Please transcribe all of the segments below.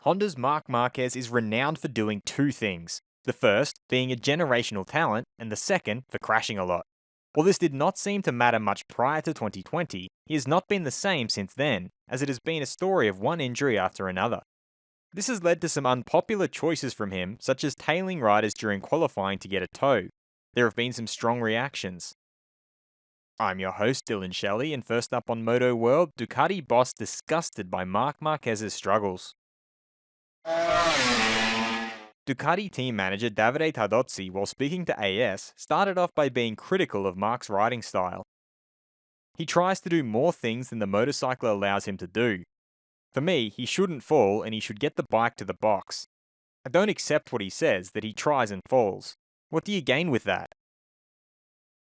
Honda's Marc Marquez is renowned for doing two things. The first being a generational talent, and the second for crashing a lot. While this did not seem to matter much prior to 2020, he has not been the same since then, as it has been a story of one injury after another. This has led to some unpopular choices from him, such as tailing riders during qualifying to get a tow. There have been some strong reactions. I'm your host, Dillon Shelley, and first up on Moto World, Ducati boss disgusted by Marc Marquez's struggles. Ducati team manager Davide Tardozzi, while speaking to AS, started off by being critical of Marc's riding style. He tries to do more things than the motorcycle allows him to do. For me, he shouldn't fall and he should get the bike to the box. I don't accept what he says, that he tries and falls. What do you gain with that?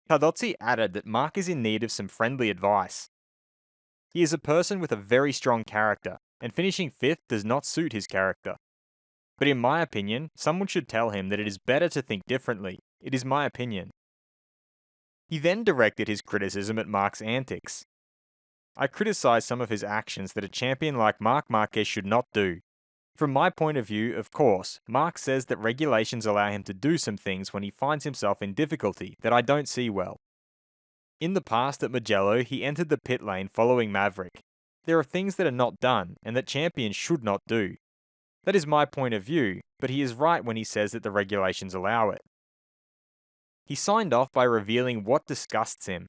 Tardozzi added that Marc is in need of some friendly advice. He is a person with a very strong character, and finishing 5th does not suit his character. But in my opinion, someone should tell him that it is better to think differently. It is my opinion. He then directed his criticism at Marc's antics. I criticized some of his actions that a champion like Marc Marquez should not do. From my point of view, of course, Marc says that regulations allow him to do some things when he finds himself in difficulty that I don't see well. In the past at Mugello, he entered the pit lane following Maverick. There are things that are not done and that champions should not do. That is my point of view, but he is right when he says that the regulations allow it. He signed off by revealing what disgusts him.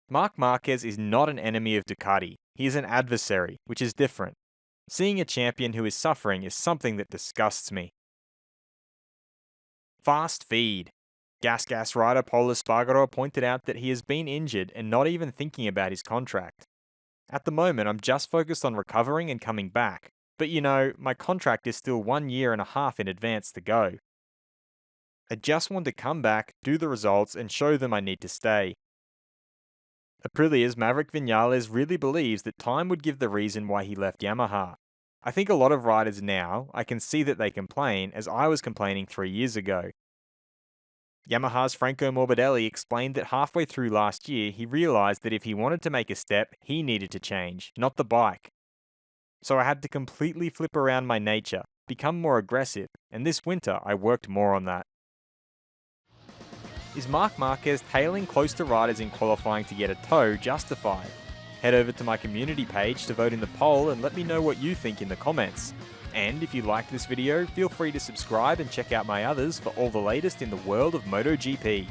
Marc Marquez is not an enemy of Ducati, he is an adversary, which is different. Seeing a champion who is suffering is something that disgusts me. Fast feed. Gas rider Pol Espargaro pointed out that he has been injured and not even thinking about his contract. At the moment, I'm just focused on recovering and coming back. But you know, my contract is still 1.5 years in advance to go. I just want to come back, do the results, and show them I need to stay. Aprilia's Maverick Viñales really believes that time would give the reason why he left Yamaha. I think a lot of riders now, I can see that they complain, as I was complaining 3 years ago. Yamaha's Franco Morbidelli explained that halfway through last year he realised that if he wanted to make a step, he needed to change, not the bike. So I had to completely flip around my nature, become more aggressive, and this winter I worked more on that. Is Marc Marquez tailing close to riders in qualifying to get a tow justified? Head over to my community page to vote in the poll and let me know what you think in the comments. And if you liked this video, feel free to subscribe and check out my others for all the latest in the world of MotoGP.